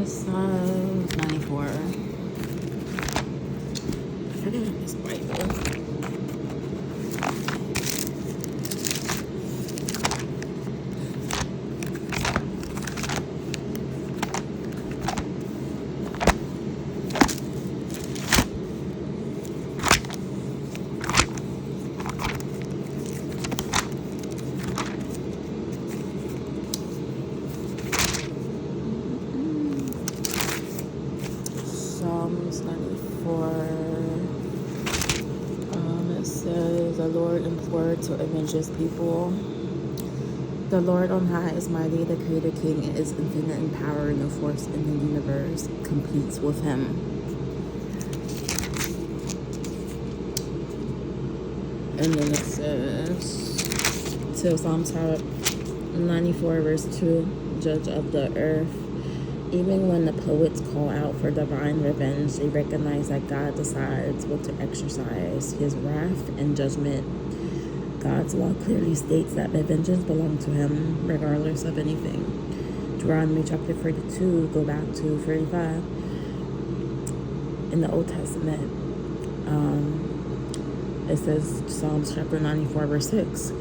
Psalms 94. This Bible. Psalms 94. It says, the Lord implored to avenge his people. The Lord on high is mighty, the Creator King is infinite in power, no force in the universe competes with him. And then it says, to Psalms 94 verse 2, Judge of the earth. Even when the poets call out for divine revenge, they recognize that God decides what to exercise, his wrath and judgment. God's law clearly states that vengeance belongs to him, regardless of anything. Deuteronomy chapter 32, go back to 35. In the Old Testament, it says, Psalms chapter 94, verse 6,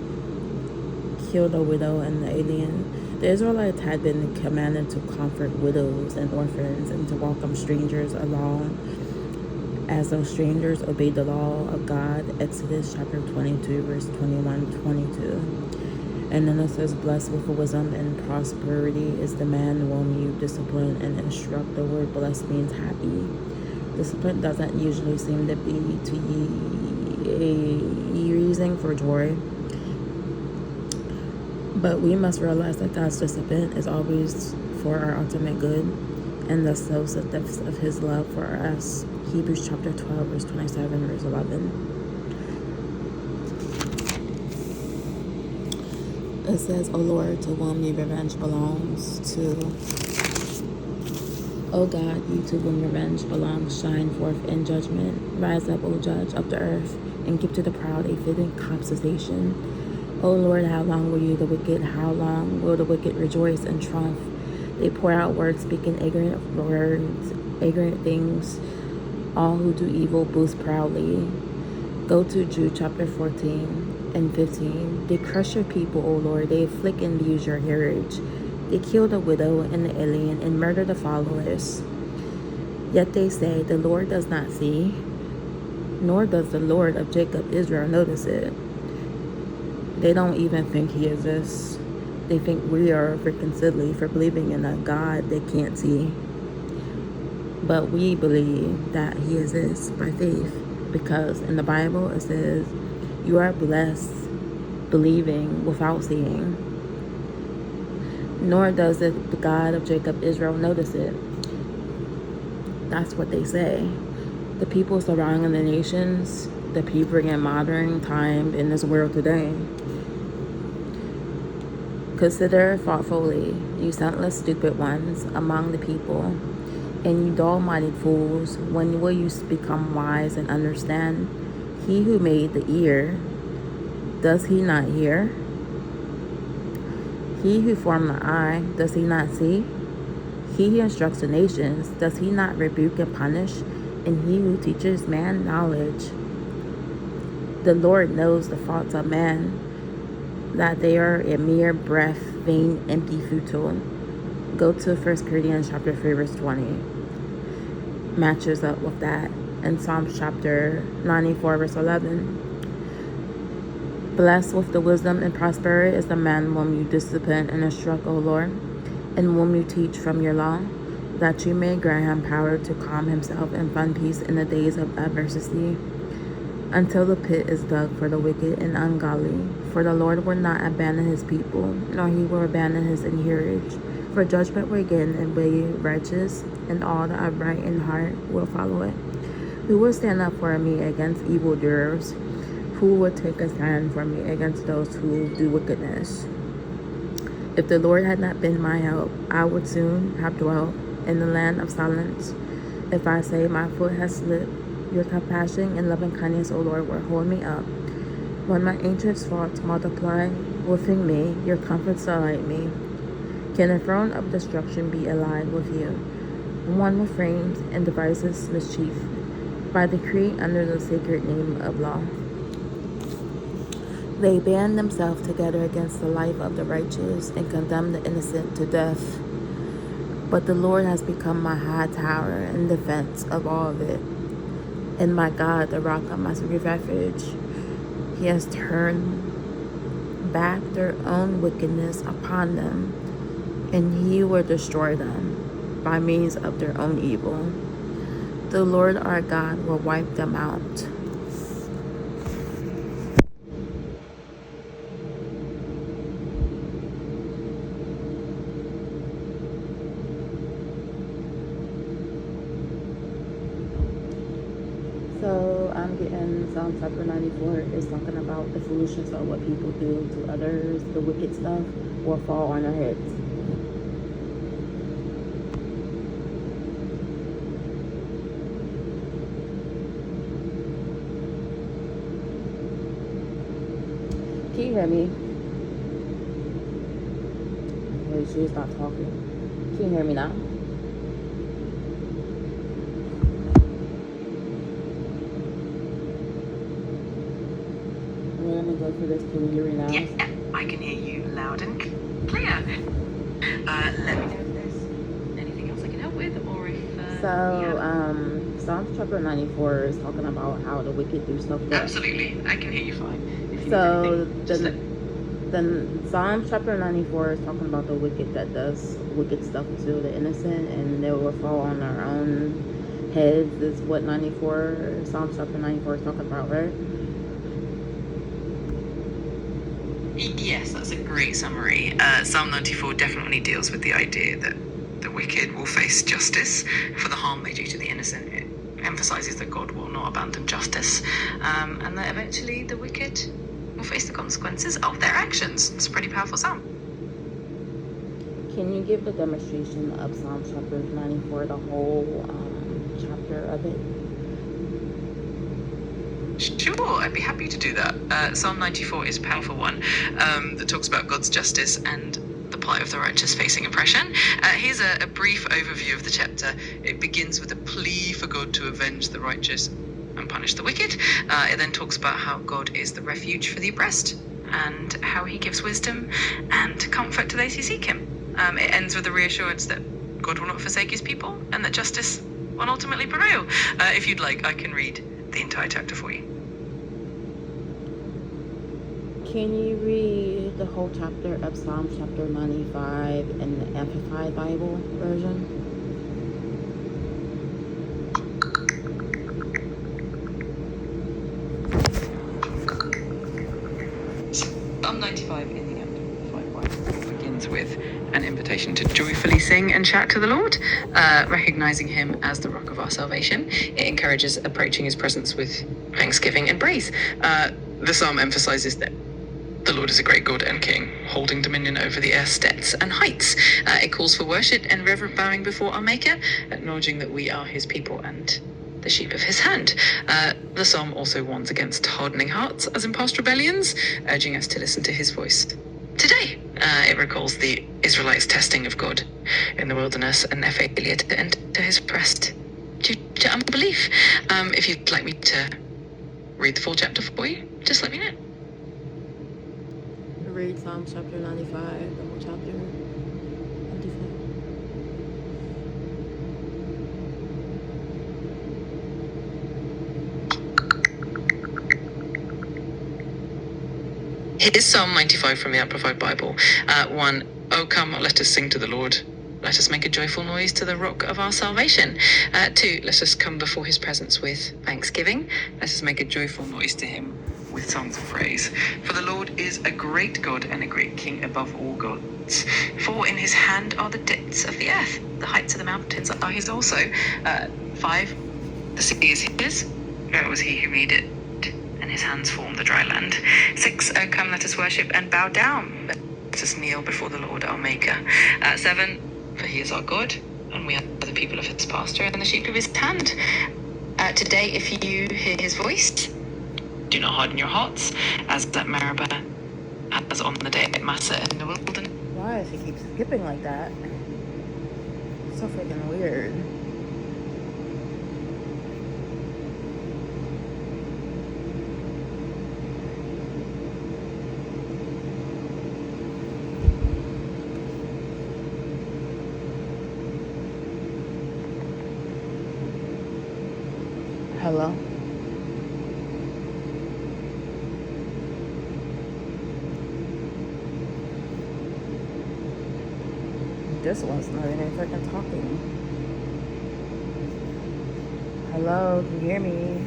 kill the widow and the alien. The Israelites had been commanded to comfort widows and orphans and to welcome strangers along as those strangers obeyed the law of God. Exodus chapter 22, verse 21-22. And then it says, blessed with wisdom and prosperity is the man whom you discipline and instruct. The word blessed means happy. Discipline doesn't usually seem to be a reason for joy. But we must realize that God's discipline is always for our ultimate good, and the source of depths of his love for us. Hebrews chapter 12, verse 27, verse 11. It says, O Lord, to whom your revenge belongs, O God, you to whom revenge belongs, shine forth in judgment. Rise up, O judge of the earth, and give to the proud a fitting compensation. O Lord, how long will you the wicked? How long will the wicked rejoice and triumph? They pour out words, speaking ignorant words, ignorant things. All who do evil boast proudly. Go to Jude chapter 14 and 15. They crush your people, O Lord. They afflict and abuse your heritage. They kill the widow and the alien and murder the fatherless. Yet they say, the Lord does not see, nor does the Lord of Jacob, Israel, notice it. They don't even think he exists. They think we are freaking silly for believing in a God they can't see. But we believe that he exists by faith, because in the Bible it says, you are blessed believing without seeing. Nor does the God of Jacob, Israel, notice it. That's what they say. The people surrounding the nations, the people in modern time in this world today. Consider thoughtfully, you senseless stupid ones among the people, and you dull-minded fools, when will you become wise and understand? He who made the ear, does he not hear? He who formed the eye, does he not see? He who instructs the nations, does he not rebuke and punish? And he who teaches man knowledge. The Lord knows the thoughts of man, that they are a mere breath, vain, empty, futile. Go to 1 Corinthians chapter 3, verse 20. Matches up with that. And Psalms chapter 94, verse 11. Blessed with the wisdom and prosperity is the man whom you discipline and instruct, O Lord, and whom you teach from your law, that you may grant him power to calm himself and find peace in the days of adversity, until the pit is dug for the wicked and ungodly. For the Lord will not abandon his people, nor he will abandon his inheritance. For judgment will again and be righteous, and all the upright in heart will follow it. Who will stand up for me against evildoers? Who will take a stand for me against those who do wickedness? If the Lord had not been my help, I would soon have dwelt in the land of silence. If I say my foot has slipped, your compassion and loving kindness, O Lord, will hold me up. When my anxious thoughts multiply within me, your comforts delight me. Can the throne of destruction be allied with you? One refrains and devises mischief by decree under the sacred name of law. They band themselves together against the life of the righteous and condemn the innocent to death. But the Lord has become my high tower in defense of all of it, and my God, the rock of my refuge. He has turned back their own wickedness upon them, and he will destroy them by means of their own evil. The Lord our God will wipe them out. So I'm getting Psalm chapter 94 is talking about the foolishness of what people do to others, the wicked stuff will fall on their heads. Can you hear me? Wait, she's not talking. Can you hear me now? Let me go for this. Can you hear me now? Yeah, I can hear you loud and clear. Let me know if there's anything else I can help with, or if... Psalms chapter 94 is talking about how the wicked do stuff. Absolutely, I can hear you fine. If you then Psalms chapter 94 is talking about the wicked that does wicked stuff to the innocent, and they will fall on their own heads. Is what Psalms chapter 94 is talking about, right? Yes, that's a great summary. Psalm 94 definitely deals with the idea that the wicked will face justice for the harm they do to the innocent. It emphasizes that God will not abandon justice, and that eventually the wicked will face the consequences of their actions. It's a pretty powerful psalm. Can you give the demonstration of Psalm chapter 94, the whole chapter of it? Sure, I'd be happy to do that. Psalm 94 is a powerful one that talks about God's justice and the plight of the righteous facing oppression. Here's a brief overview of the chapter. It begins with a plea for God to avenge the righteous and punish the wicked. It then talks about how God is the refuge for the oppressed and how he gives wisdom and comfort to those who seek him. It ends with the reassurance that God will not forsake his people and that justice will ultimately prevail. If you'd like, I can read the entire chapter for you. Can you read the whole chapter of Psalm chapter 95 in the Amplified Bible version? Psalm 95 in the Amplified Bible begins with an invitation to joyfully sing and shout to the Lord, recognizing him as the rock of our salvation. It encourages approaching his presence with thanksgiving and praise. The psalm emphasizes that the Lord is a great God and King, holding dominion over the air, steps, and heights. It calls for worship and reverent bowing before our Maker, acknowledging that we are his people and the sheep of his hand. The psalm also warns against hardening hearts, as in past rebellions, urging us to listen to his voice today. It recalls the Israelites' testing of God in the wilderness and their failure to enter his rest due to unbelief. If you'd like me to read the full chapter for you, just let me know. Read Psalm chapter 95, the whole chapter. 95. Here's Psalm 95 from the Amplified Bible. 1, oh come, let us sing to the Lord. Let us make a joyful noise to the rock of our salvation. 2, let us come before his presence with thanksgiving. Let us make a joyful noise to him with songs of praise. For the Lord is a great God and a great King above all gods. For in his hand are the depths of the earth. The heights of the mountains are his also. 5, the sea is his. It was he who made it, and his hands formed the dry land. 6, oh come, let us worship and bow down. Let us kneel before the Lord our Maker. 7, for he is our God, and we are the people of his pasture and the sheep of his hand. Today, if you hear his voice, do not harden your hearts, as at Meribah, as on the day at Massa in the wilderness. Why does she keep skipping like that? So freaking weird. Hello? This one's not even freaking talking. Hello, can you hear me?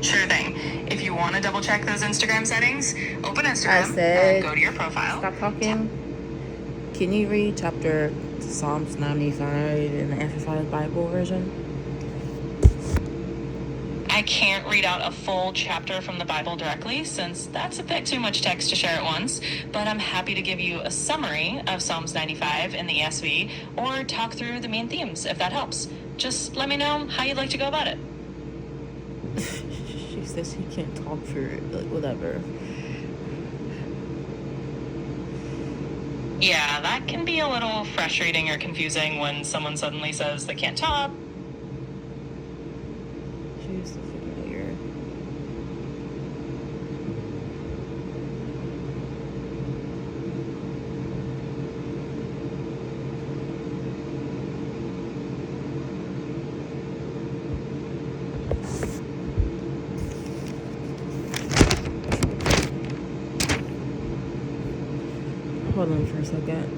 Sure thing. If you want to double check those Instagram settings, open Instagram I said, and go to your profile. Stop talking. Can you read chapter Psalms 95 in the Amplified Bible version? I can't read out a full chapter from the Bible directly, since that's a bit too much text to share at once, but I'm happy to give you a summary of Psalms 95 in the ESV, or talk through the main themes, if that helps. Just let me know how you'd like to go about it. She says she can't talk for it, like, whatever. Yeah, that can be a little frustrating or confusing when someone suddenly says they can't talk. She's so freaking weird. Hold on for a second.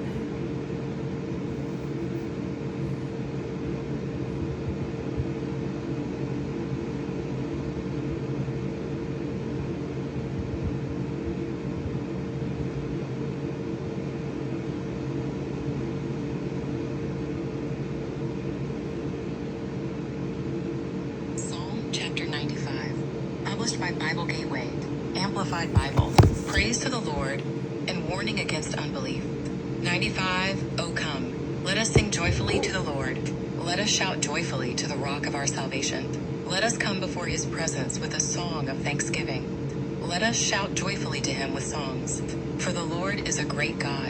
Psalm chapter 95, published by Bible Gateway, Amplified Bible. Praise to the Lord and warning against unbelief. 95, O come, let us sing joyfully to the Lord. Let us shout joyfully to the rock of our salvation. Let us come before his presence with a song of thanksgiving. Let us shout joyfully to him with songs. For the Lord is a great God,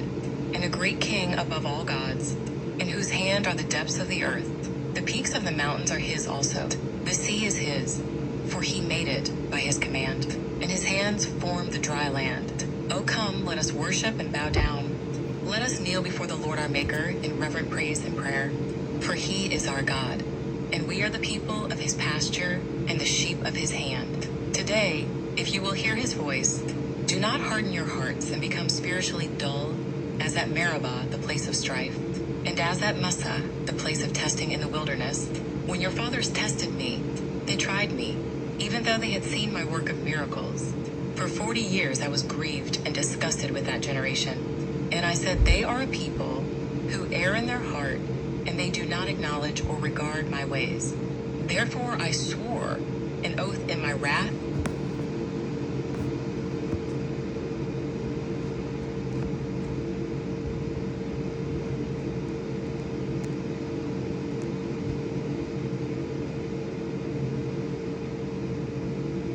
and a great King above all gods, in whose hand are the depths of the earth. The peaks of the mountains are his also. The sea is his, for he made it by his command, and his hands formed the dry land. O come, let us worship and bow down. Let us kneel before the Lord our Maker in reverent praise and prayer. For he is our God, and we are the people of his pasture and the sheep of his hand. Today, if you will hear his voice, do not harden your hearts and become spiritually dull, as at Meribah, the place of strife, and as at Massah, the place of testing in the wilderness. When your fathers tested me, they tried me, even though they had seen my work of miracles. For 40 years I was grieved and disgusted with that generation. And I said, they are a people who err in their heart, and they do not acknowledge or regard my ways. Therefore I swore an oath in my wrath.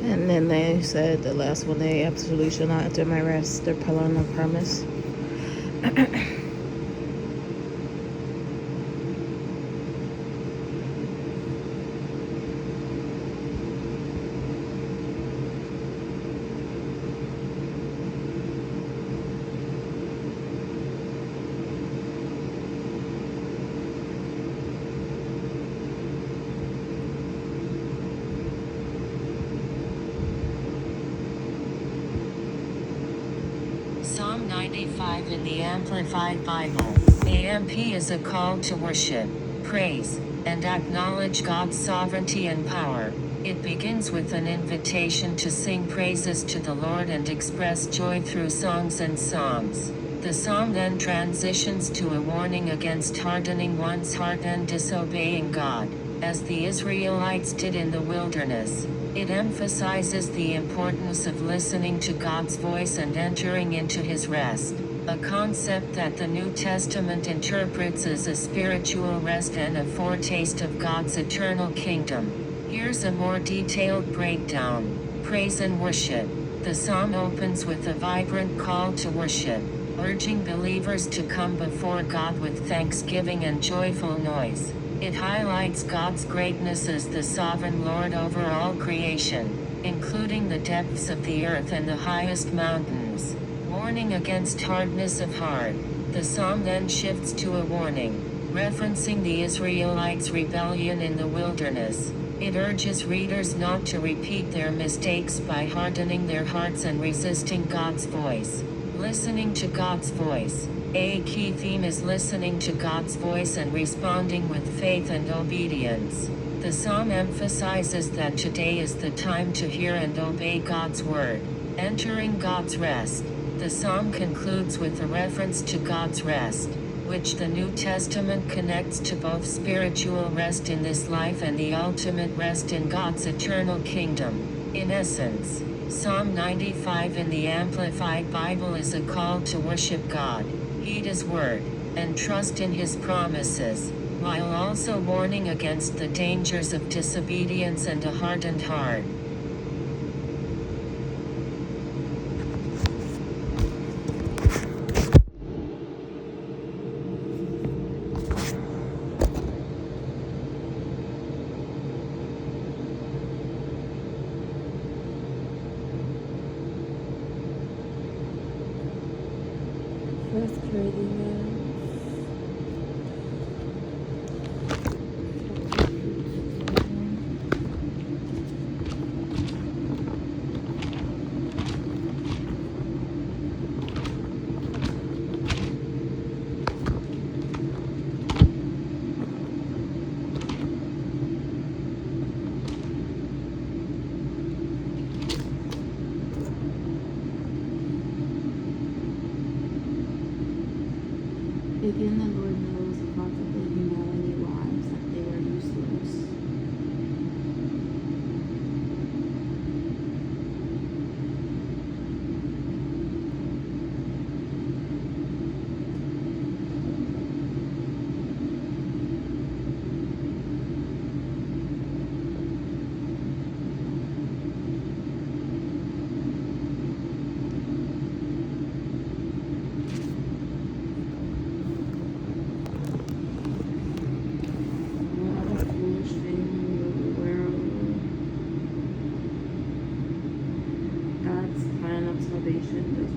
And then they said the last one, they absolutely shall not enter my rest. Their pillar no promise. Psalm 95 in the Amplified Bible. AMP is a call to worship, praise, and acknowledge God's sovereignty and power. It begins with an invitation to sing praises to the Lord and express joy through songs and psalms. The psalm then transitions to a warning against hardening one's heart and disobeying God, as the Israelites did in the wilderness. It emphasizes the importance of listening to God's voice and entering into his rest, a concept that the New Testament interprets as a spiritual rest and a foretaste of God's eternal kingdom. Here's a more detailed breakdown. Praise and worship. The psalm opens with a vibrant call to worship, urging believers to come before God with thanksgiving and joyful noise. It highlights God's greatness as the sovereign Lord over all creation, including the depths of the earth and the highest mountains. Warning against hardness of heart. The psalm then shifts to a warning. referencing the Israelites' rebellion in the wilderness. It urges readers not to repeat their mistakes by hardening their hearts and resisting God's voice. Listening to God's voice. A key theme is listening to God's voice and responding with faith and obedience. The psalm emphasizes that today is the time to hear and obey God's word. Entering God's rest. The psalm concludes with a reference to God's rest, which the New Testament connects to both spiritual rest in this life and the ultimate rest in God's eternal kingdom. In essence, Psalm 95 in the Amplified Bible is a call to worship God, heed His word, and trust in His promises, while also warning against the dangers of disobedience and a hardened heart. That's crazy, man. Again, the Lord knows the thoughts of the humanity lives that they are useless. God's plan of salvation does